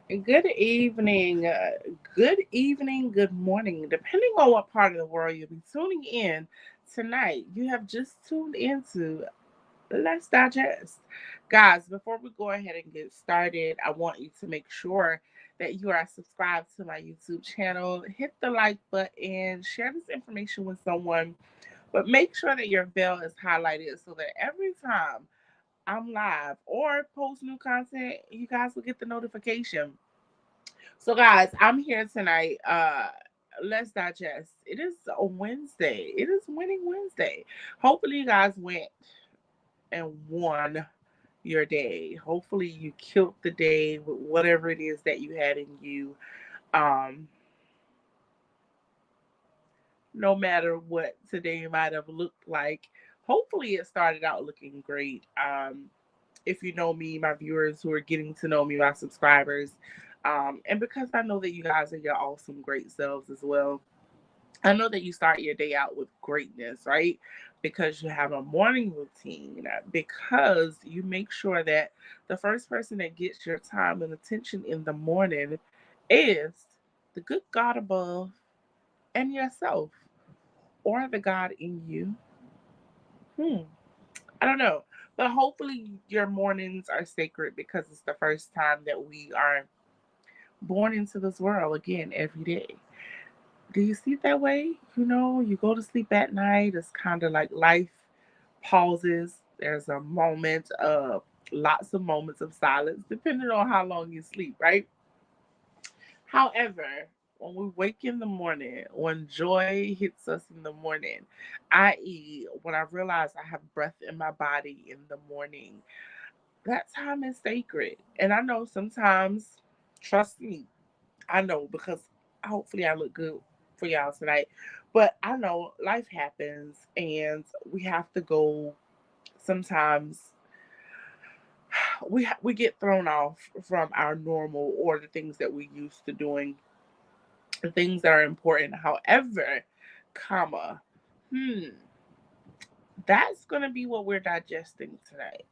Good evening, good morning, depending on what part of the world you'll be tuning in tonight. You have just tuned into Let's Digest. Guys, before we go ahead and get started, I want you to make sure that you are subscribed to my YouTube channel. Hit the like button, share this information with someone, but make sure that your bell is highlighted so that every time I'm live or post new content, you guys will get the notification. So, guys, I'm here tonight. Let's digest. It is a Wednesday. It is Winning Wednesday. Hopefully, you guys went and won your day. Hopefully, you killed the day with whatever it is that you had in you. Um, no matter what today might have looked like. Hopefully, it started out looking great. If you know me, my viewers who are getting to know me, my subscribers, and because I know that you guys are your awesome, great selves as well. I know that you start your day out with greatness, right? Because you have a morning routine, because you make sure that the first person that gets your time and attention in the morning is the good God above and yourself, or the God in you. Hmm. I don't know. But hopefully your mornings are sacred because it's the first time that we are born into this world again every day. Do you see it that way? You go to sleep at night, it's kind of like life pauses. There's a moment of lots of moments of silence, depending on how long you sleep, right? However, when we wake in the morning, when joy hits us in the morning, i.e., when I realize I have breath in my body in the morning, that time is sacred. And I know sometimes, trust me, I know because hopefully I look good for y'all tonight. But I know life happens and we have to go sometimes we get thrown off from our normal or the things that we used to doing, the things that are important. However, comma, hmm, that's going to be what we're digesting tonight.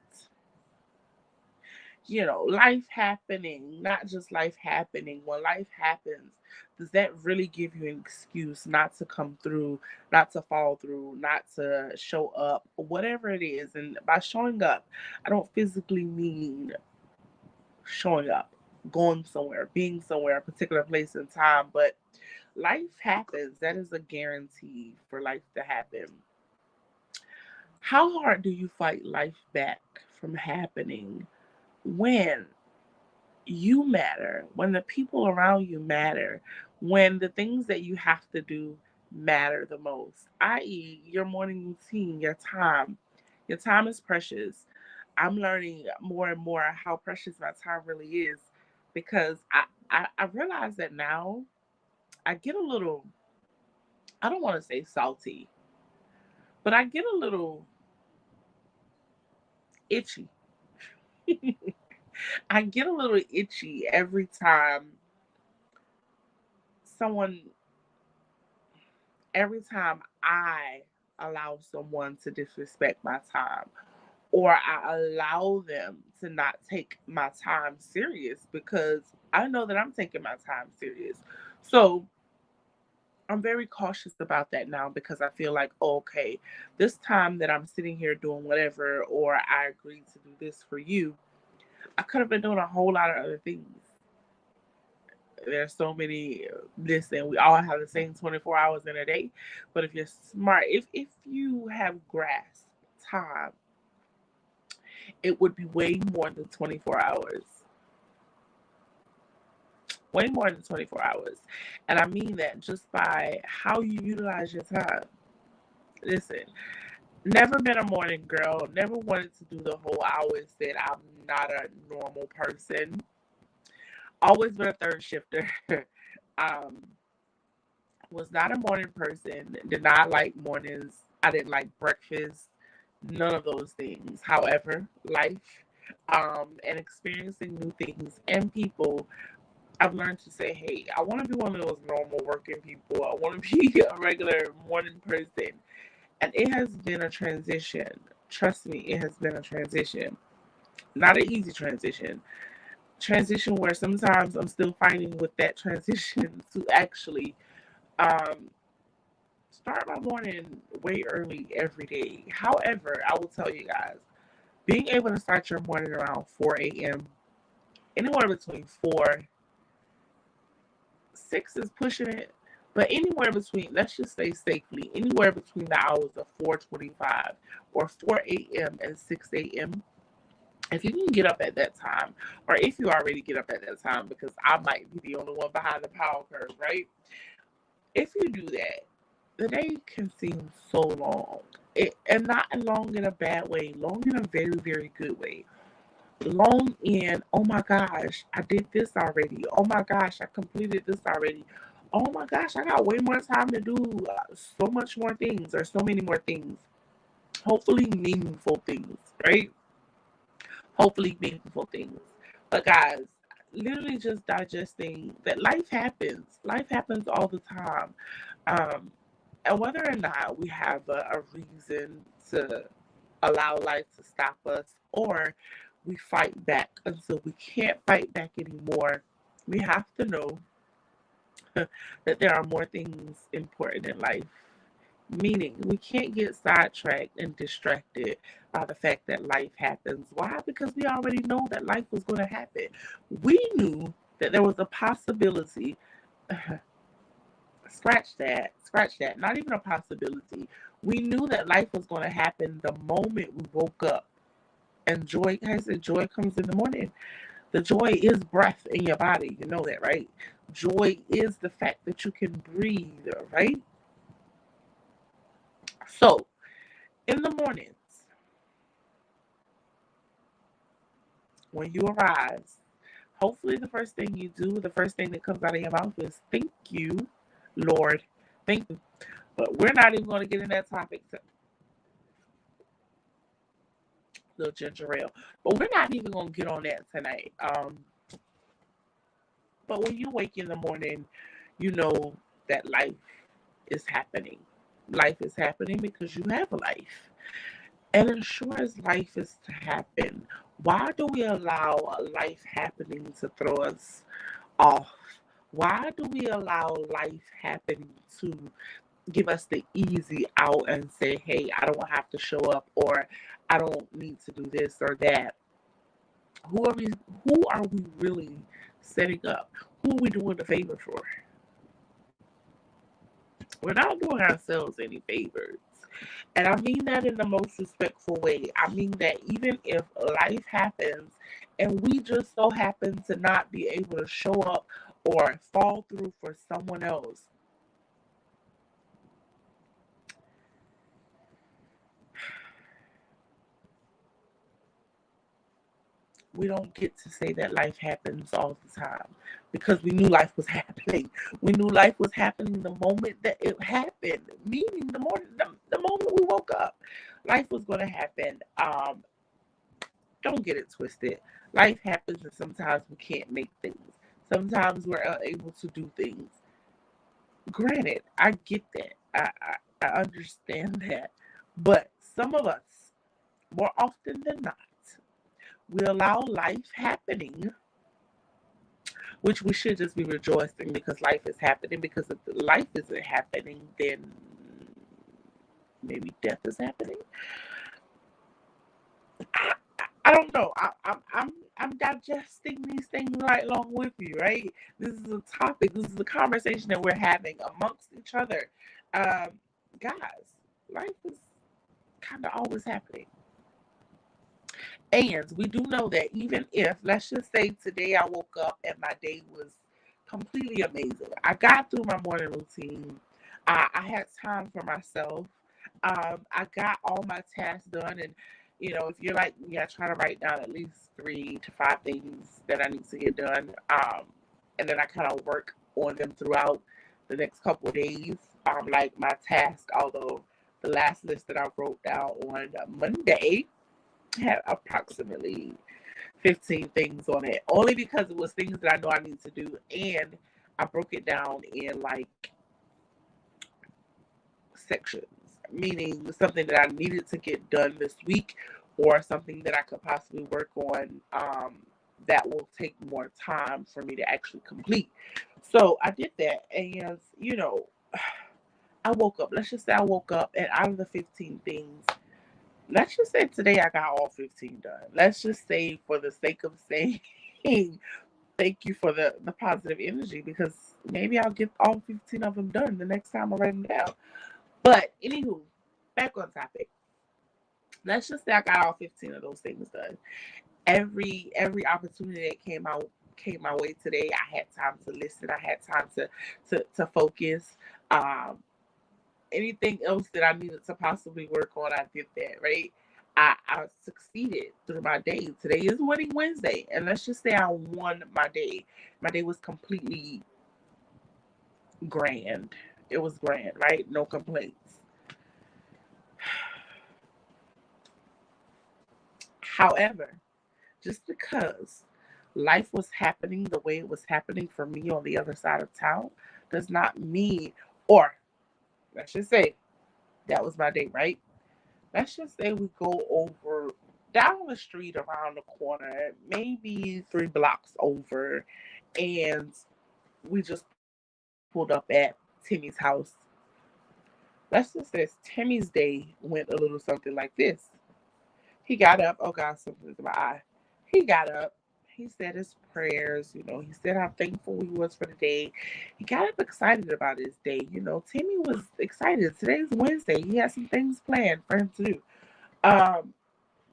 Life happening, not just life happening. When life happens, does that really give you an excuse not to come through, not to fall through, not to show up, whatever it is? And by showing up, I don't physically mean showing up, going somewhere, being somewhere, a particular place and time, but life happens. That is a guarantee for life to happen. How hard do you fight life back from happening when you matter, when the people around you matter, when the things that you have to do matter the most, i.e., your morning routine, your time? Your time is precious. I'm learning more and more how precious my time really is because I realize that now I get a little, I don't want to say salty, but I get a little itchy. I get a little itchy every time someone every time I allow someone to disrespect my time or I allow them to not take my time serious because I know that I'm taking my time serious. So I'm very cautious about that now because I feel like, oh, okay, this time that I'm sitting here doing whatever, or I agreed to do this for you, I could have been doing a whole lot of other things. There's so many. Listen, we all have the same 24 hours in a day, but if you're smart, if you have grasped time, it would be way more than 24 hours. Way more than 24 hours. And I mean that just by how you utilize your time. Listen, never been a morning girl, never wanted to do the whole hours. Said I'm not a normal person. Always been a third shifter. um was not a morning person, did not like mornings. I didn't like breakfast, none of those things. However, life and experiencing new things and people, I've learned to say, hey, I want to be one of those normal working people. I want to be a regular morning person. And it has been a transition. Trust me, it has been a transition. Not an easy transition. transition where sometimes I'm still fighting with that transition to actually um, start my morning way early every day. However, I will tell you guys, being able to start your morning around 4 a.m., anywhere between 4, 6 is pushing it, but anywhere between, let's just say safely, anywhere between the hours of 4:25 or 4 a.m. and 6 a.m., if you can get up at that time, or if you already get up at that time, because I might be the only one behind the power curve, right? If you do that, the day can seem so long. And not long in a bad way, long in a very, very good way. Long in, oh my gosh, I did this already. Oh my gosh, I completed this already. Oh my gosh, I got way more time to do so much more things, or so many more things. Hopefully, meaningful things, right? Hopefully, meaningful things. But guys, literally just digesting that life happens. Life happens all the time. Um, and whether or not we have a reason to allow life to stop us, or we fight back until we can't fight back anymore, we have to know that there are more things important in life. Meaning, we can't get sidetracked and distracted by the fact that life happens. Why? Because we already know that life was going to happen. We knew that there was a possibility. Scratch that. Not even a possibility. We knew that life was going to happen the moment we woke up. And joy, I said, joy comes in the morning. The joy is breath in your body. You know that, right? Joy is the fact that you can breathe, right? So, in the mornings, when you arise, hopefully the first thing you do, the first thing that comes out of your mouth is, thank you, Lord. Thank you. But we're not even going to get in that topic. Little ginger ale. But we're not even going to get on that tonight. But when you wake in the morning, you know that life is happening. Life is happening because you have a life. And as sure as life is to happen, why do we allow life happening to throw us off? Why do we allow life happening to give us the easy out and say, hey, I don't have to show up, or I don't need to do this or that? Who are we really setting up? Who are we doing the favor for? We're not doing ourselves any favors. And I mean that in the most respectful way. I mean that even if life happens and we just so happen to not be able to show up or fall through for someone else, we don't get to say that life happens all the time, because we knew life was happening. We knew life was happening the moment that it happened, meaning the moment we woke up. Life was going to happen. Don't get it twisted. Life happens, and sometimes we can't make things. Sometimes we're unable to do things. Granted, I get that. I understand that. But some of us, more often than not, we allow life happening, which we should just be rejoicing because life is happening. Because if life isn't happening, then maybe death is happening. I don't know. I'm digesting these things right along with you, right? This is a topic. This is a conversation that we're having amongst each other. Um, Guys, life is kind of always happening. And we do know that even if, let's just say today I woke up and my day was completely amazing. I got through my morning routine. I had time for myself. I got all my tasks done. And, if you're like me, I try to write down at least 3 to 5 things that I need to get done. And then I kind of work on them throughout the next couple of days. Like my task, although the last list that I wrote down on Monday had approximately 15 things on it, only because it was things that I know I need to do. And I broke it down in like sections, meaning something that I needed to get done this week, or something that I could possibly work on that will take more time for me to actually complete. So I did that, and I woke up. Let's just say I woke up, and out of the 15 things, let's just say today I got all 15 done. Let's just say, for the sake of saying, thank you for the positive energy, because maybe I'll get all 15 of them done the next time I write them down. But anywho, back on topic. Let's just say I got all 15 of those things done. Every opportunity that came my way today, I had time to listen. I had time to focus. Anything else that I needed to possibly work on, I did that, right? I succeeded through my day. Today is Winning Wednesday, and let's just say I won my day. My day was completely grand. It was grand, right? No complaints. However, just because life was happening the way it was happening for me on the other side of town does not mean, or let's just say that was my day, right? Let's just say we go over down the street around the corner, maybe 3 blocks over, and we just pulled up at Timmy's house. Let's just say Timmy's day went a little something like this. He got up. Oh God, something's in my eye. He got up. He said his prayers. He said how thankful he was for the day. He got up excited about his day. Timmy was excited. Today's Wednesday. He had some things planned for him to do.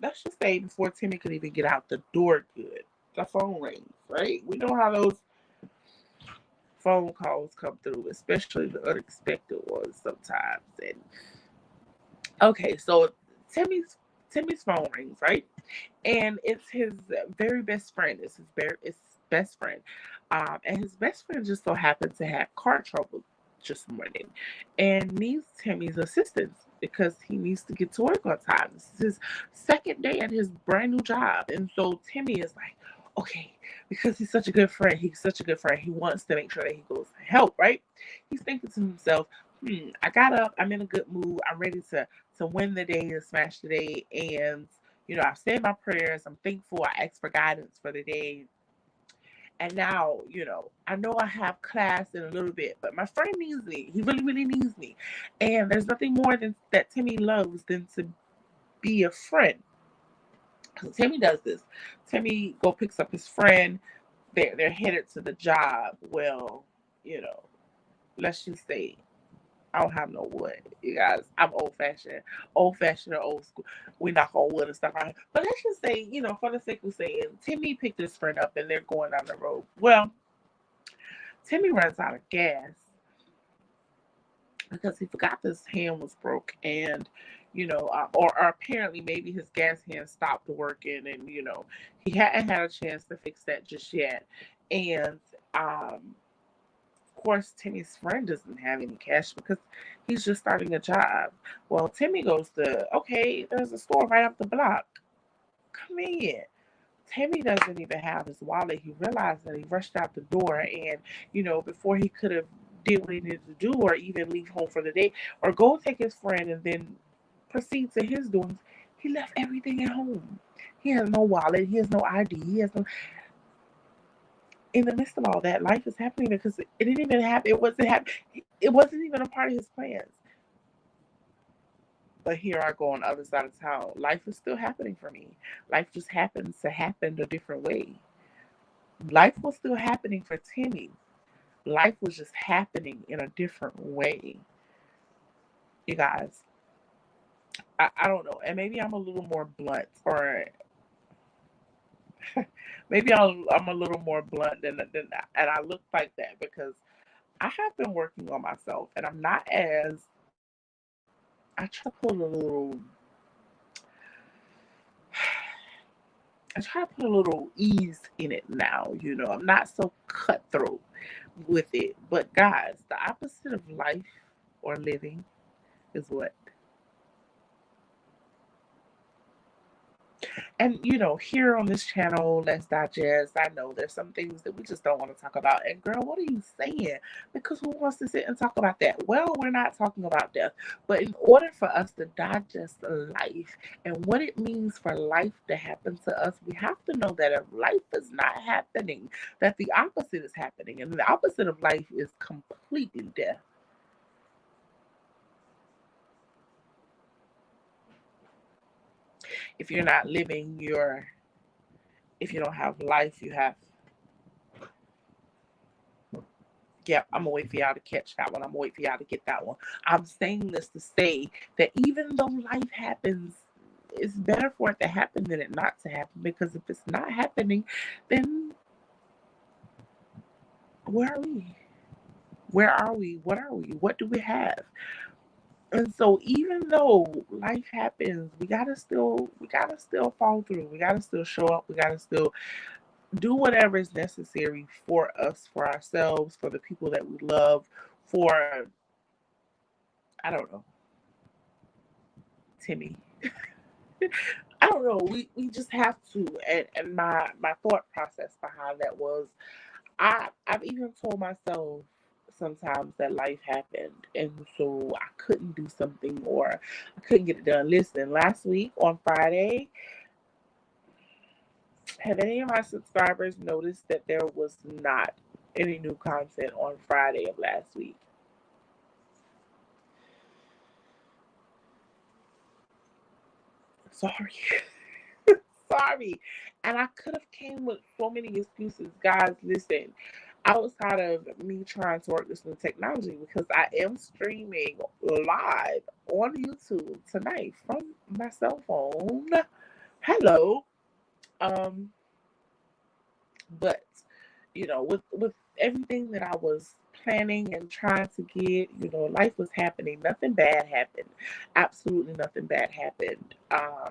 Let's just say before Timmy could even get out the door good, the phone rings, right? We know how those phone calls come through, especially the unexpected ones sometimes. And okay, so Timmy's phone rings, right? And it's his very best friend. It's best friend. And his best friend just so happened to have car trouble just morning and needs Timmy's assistance because he needs to get to work on time. This is his second day at his brand new job. And so Timmy is like, okay, because he's such a good friend. He's such a good friend. He wants to make sure that he goes to help, right? He's thinking to himself, I got up. I'm in a good mood. I'm ready to win the day and smash the day. And, I've said my prayers. I'm thankful. I asked for guidance for the day. And now, I know I have class in a little bit, but my friend needs me. He really, really needs me. And there's nothing more than that Timmy loves than to be a friend. So Timmy does this. Timmy picks up his friend. They're headed to the job. Well, let's just say I don't have no wood, you guys. I'm old fashioned or old school. We knock on wood and stuff like that. But let's just say, for the sake of saying, Timmy picked his friend up and they're going down the road. Well, Timmy runs out of gas because he forgot his hand was broke, and or apparently maybe his gas hand stopped working, and he hadn't had a chance to fix that just yet. And of course, Timmy's friend doesn't have any cash because he's just starting a job. Well, Timmy goes okay, there's a store right up the block. Come in. Timmy doesn't even have his wallet. He realized that he rushed out the door, and before he could have did what he needed to do, or even leave home for the day, or go take his friend and then proceed to his doings, he left everything at home. He has no wallet. He has no ID. He has no. In the midst of all that, life is happening because it didn't even happen. It wasn't happen. It wasn't even a part of his plans. But here I go on the other side of town. Life is still happening for me. Life just happens to happen a different way. Life was still happening for Timmy. Life was just happening in a different way. You guys, I don't know. And maybe I'm a little more blunt, or maybe I'm a little more blunt than that. And I look like that because I have been working on myself, and I'm not as, I try to put a little, I try to put a little ease in it now. I'm not so cutthroat with it. But guys, the opposite of life or living is what? And here on this channel, Let's Digest, I know there's some things that we just don't want to talk about. And girl, what are you saying? Because who wants to sit and talk about that? Well, we're not talking about death. But in order for us to digest life and what it means for life to happen to us, we have to know that if life is not happening, that the opposite is happening. And the opposite of life is completely death. If you're not living if you don't have life, you have. Yeah, I'm gonna wait for y'all to catch that one. I'm gonna wait for y'all to get that one. I'm saying this to say that even though life happens, it's better for it to happen than it not to happen. Because if it's not happening, then where are we? Where are we? What are we? What do we have? And so even though life happens, we gotta still follow through. We gotta still show up. We gotta still do whatever is necessary for us, for ourselves, for the people that we love, for, I don't know, Timmy. I don't know. We just have to. And my thought process behind that was I've even told myself sometimes that life happened and so I couldn't do something or I couldn't get it done. Listen, last week on Friday, have any of my subscribers noticed that there was not any new content on Friday of last week? Sorry. Sorry. And I could have came with so many excuses. Guys, listen, outside of me trying to work this new technology, because I am streaming live on YouTube tonight from my cell phone. Hello. Um, but with everything that I was planning and trying to get, life was happening. Nothing bad happened. Absolutely nothing bad happened. I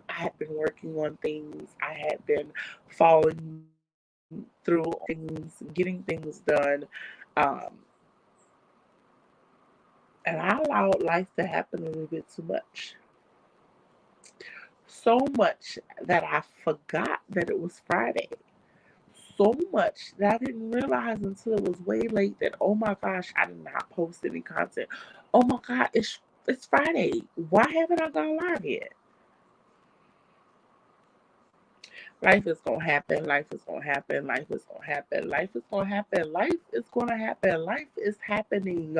had been working on things. I had been following through things, getting things done. Um, and I allowed life to happen a little bit too much. So much that I forgot that it was Friday. So much that I didn't realize until it was way late that, oh my gosh, I did not post any content. Oh my God, it's Friday. Why haven't I gone live yet? Life is gonna happen. Life is gonna happen. Life is gonna happen. Life is gonna happen. Life is gonna happen. Life is happening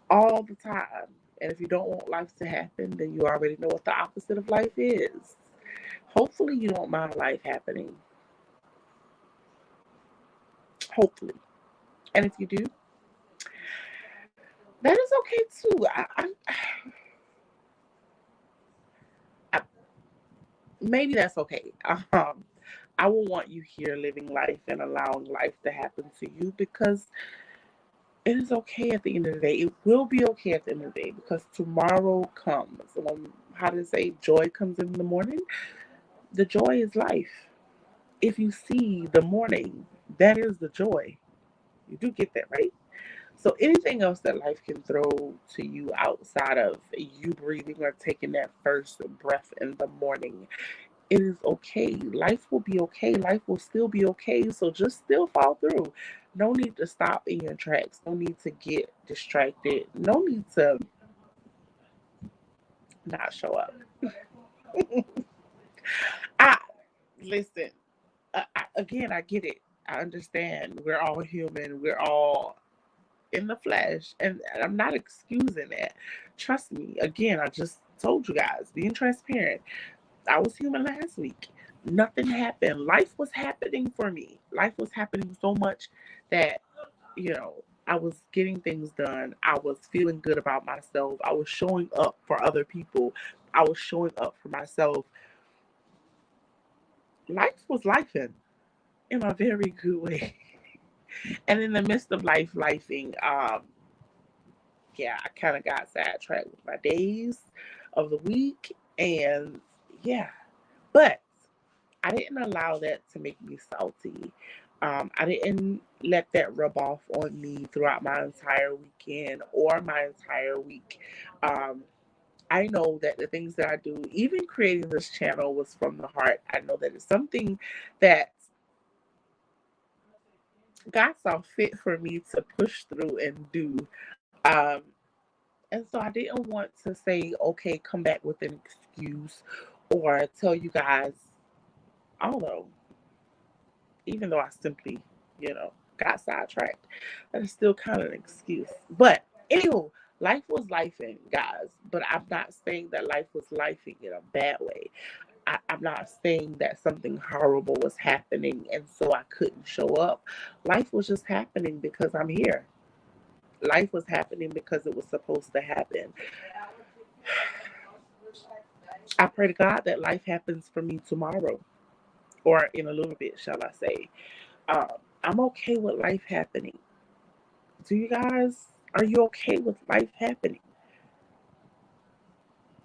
all the time. And if you don't want life to happen, then you already know what the opposite of life is. Hopefully, you don't mind life happening. Hopefully. And if you do, that is okay too. I maybe that's okay. I will want you here living life and allowing life to happen to you because it is okay at the end of the day. It will be okay at the end of the day because tomorrow comes. How to say joy comes in the morning? The joy is life. If you see the morning, that is the joy. You do get that, right? So anything else that life can throw to you outside of you breathing or taking that first breath in the morning, it is okay. Life will be okay. Life will still be okay. So just still fall through. No need to stop in your tracks. No need to get distracted. No need to not show up. I listen. Again, I get it. I understand. We're all human. We're all in the flesh, and I'm not excusing that. Trust me. Again, I just told you guys, being transparent. I was human last week. Nothing happened. Life was happening for me. Life was happening so much that, I was getting things done. I was feeling good about myself. I was showing up for other people. I was showing up for myself. Life was lifing in a very good way. And in the midst of lifing, yeah, I kind of got sidetracked with my days of the week. And yeah, but I didn't allow that to make me salty. I didn't let that rub off on me throughout my entire weekend or my entire week. Um, I know that the things that I do, even creating this channel, was from the heart. I know that it's something that God saw fit for me to push through and do. Um, and so I didn't want to say, okay, come back with an excuse or tell you guys, although, even though I simply, got sidetracked, that is still kind of an excuse. But anywho, life was lifing, guys. But I'm not saying that life was lifing in a bad way. I'm not saying that something horrible was happening and so I couldn't show up. Life was just happening because I'm here. Life was happening because it was supposed to happen. I pray to God that life happens for me tomorrow or in a little bit, shall I say. Um, I'm okay with life happening. Do you guys, are you okay with life happening?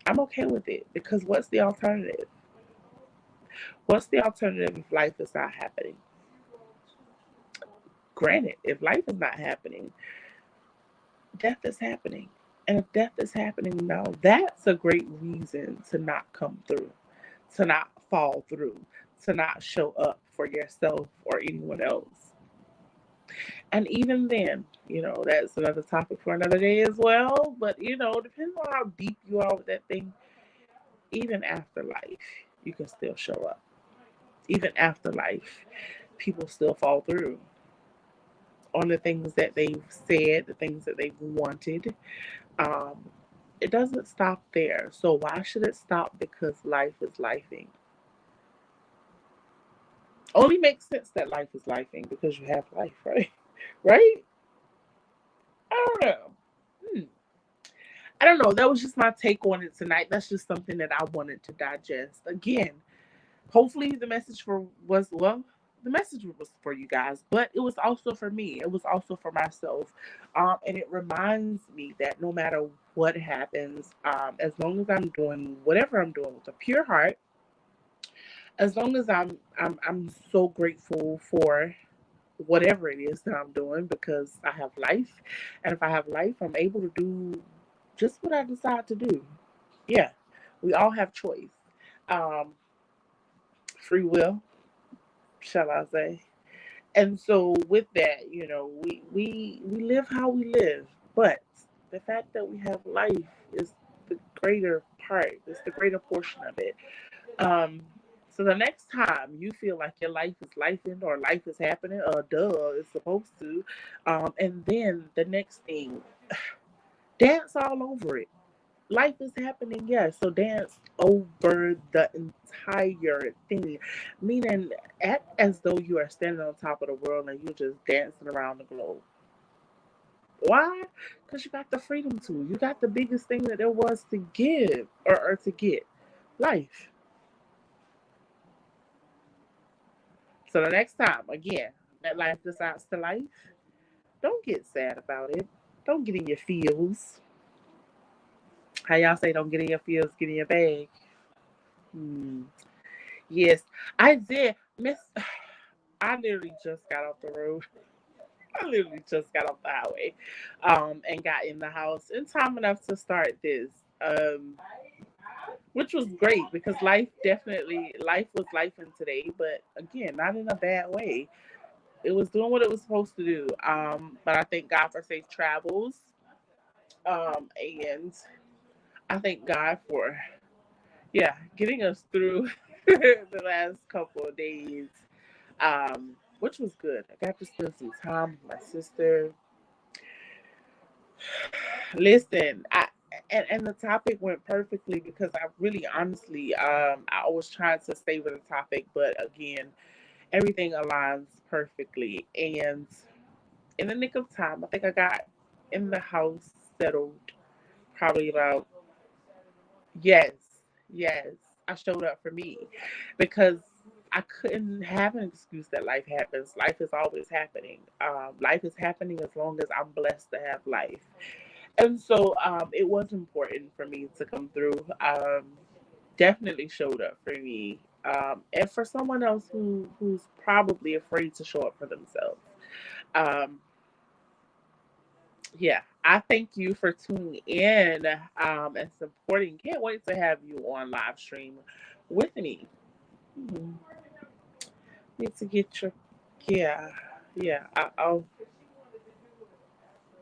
I'm okay with it because what's the alternative? What's the alternative if life is not happening? Granted, if life is not happening, death is happening. And if death is happening now, that's a great reason to not come through, to not fall through, to not show up for yourself or anyone else. And even then, that's another topic for another day as well. But, depending on how deep you are with that thing, even after life, you can still show up. Even after life, people still fall through on the things that they've said, the things that they've wanted. Um, it doesn't stop there. So why should it stop because life is lifing? Only makes sense that life is lifing because you have life, right? Right? I don't know. Hmm. I don't know. That was just my take on it tonight. That's just something that I wanted to digest. Again, hopefully the message the message was for you guys, but it was also for me. It was also for myself. And it reminds me that no matter what happens, as long as I'm doing whatever I'm doing with a pure heart, as long as I'm so grateful for whatever it is that I'm doing because I have life. And if I have life, I'm able to do just what I decide to do. Yeah. We all have choice. Um, Free will, shall I say. And so with that, we live how we live. But the fact that we have life is the greater part, it's the greater portion of it. Um, so the next time you feel like your life is lifing or life is happening, duh, it's supposed to. And then the next thing, dance all over it. Life is happening, yes. So dance over the entire thing, meaning act as though you are standing on top of the world and you're just dancing around the globe. Why? Because you got the freedom to. You got the biggest thing that there was to give or to get, life. So the next time, again, that life decides to life, don't get sad about it. Don't get in your feels. How y'all say don't get in your feels, get in your bag. Hmm. Yes, I did. Miss, I literally just got off the road. I literally just got off the highway, and got in the house in time enough to start this, which was great because life was life in today, but again, not in a bad way. It was doing what it was supposed to do. But I thank God for safe travels. And I thank God for, yeah, getting us through the last couple of days, which was good. I got to spend some time with my sister. Listen, and the topic went perfectly because I really honestly, I was trying to stay with the topic, but again, everything aligns perfectly. And in the nick of time, I think I got in the house settled probably about, yes, yes, I showed up for me because I couldn't have an excuse that life happens. Life is always happening. Life is happening as long as I'm blessed to have life. And so it was important for me to come through. Definitely showed up for me. And for someone else who's probably afraid to show up for themselves. Um, Yeah, I thank you for tuning in and supporting. Can't wait to have you on live stream with me. Hmm. Need to get your, yeah, yeah. I'll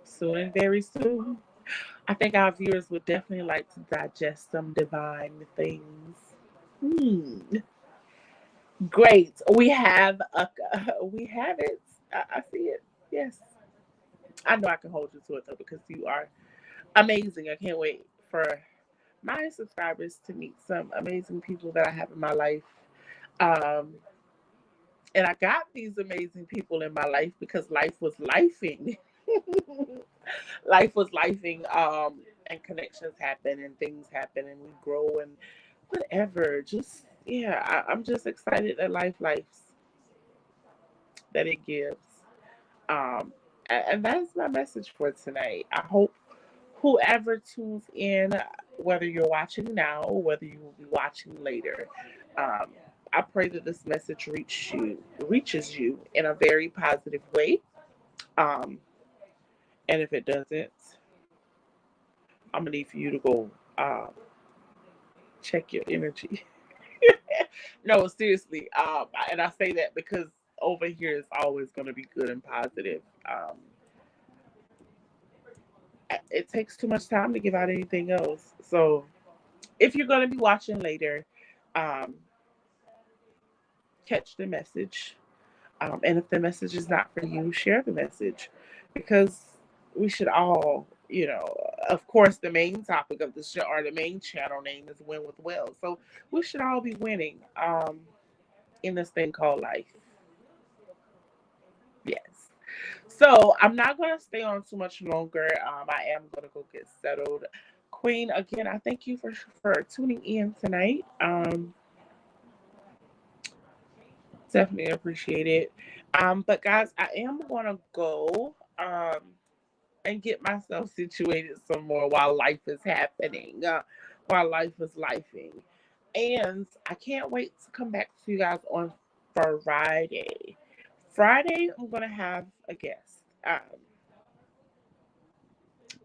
soon and very soon. I think our viewers would definitely like to digest some divine things. Hmm. Great. We have it. I see it. Yes. I know I can hold you to it though because you are amazing. I can't wait for my subscribers to meet some amazing people that I have in my life. Um, and I got these amazing people in my life because life was lifing. Life was lifing, and connections happen and things happen and we grow and whatever. Just yeah, I'm just excited that life lives that it gives. Um, and that's my message for tonight. I hope whoever tunes in, whether you're watching now or whether you will be watching later, um, I pray that this message reaches you in a very positive way. Um, and if it doesn't, I'm gonna need for you to go check your energy. No, seriously. And I say that because over here is always going to be good and positive. It takes too much time to give out anything else. So if you're going to be watching later, um, catch the message. And if the message is not for you, share the message because we should all, of course, the main topic of the show or the main channel name is Win with Will. So we should all be winning in this thing called life. Yes. So I'm not going to stay on too much longer. I am going to go get settled. Queen, again, I thank you for tuning in tonight. Definitely appreciate it. But guys, I am going to go and get myself situated some more while life is happening, while life is lifing. And I can't wait to come back to you guys on Friday. Friday, I'm going to have a guest.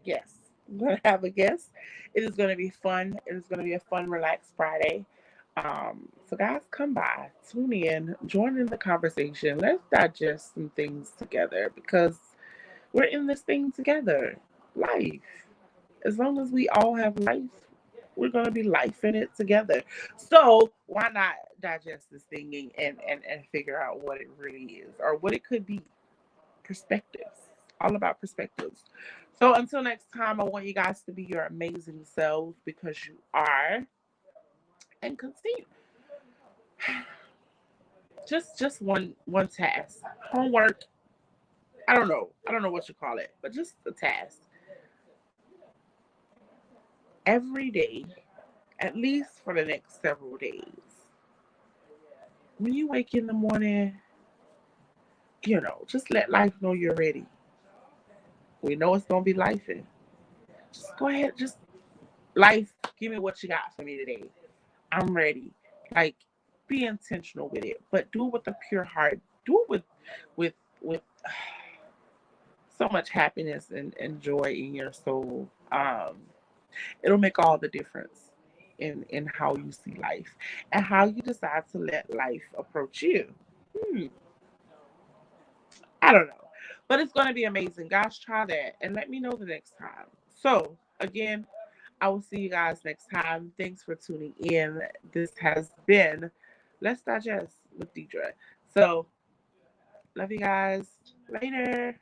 Yes, I'm going to have a guest. It is going to be fun. It is going to be a fun, relaxed Friday. So, guys, come by, tune in, join in the conversation. Let's digest some things together because we're in this thing together. Life. As long as we all have life, we're going to be life in it together. So, why not digest this thing and figure out what it really is or what it could be? Perspectives. All about perspectives. So until next time, I want you guys to be your amazing selves because you are. And continue. Just one task. Homework. I don't know. I don't know what you call it, but just a task. Every day, at least for the next several days. When you wake in the morning, just let life know you're ready. We know it's gonna be life in. Just go ahead, just life, give me what you got for me today. I'm ready. Like, be intentional with it, but do it with a pure heart. Do it with so much happiness and joy in your soul. It'll make all the difference in how you see life and how you decide to let life approach you. Hmm, I don't know, but it's going to be amazing. Guys, try that and let me know the next time. So again, I will see you guys next time. Thanks for tuning in. This has been Let's Digest with Deidre. So, love you guys. Later.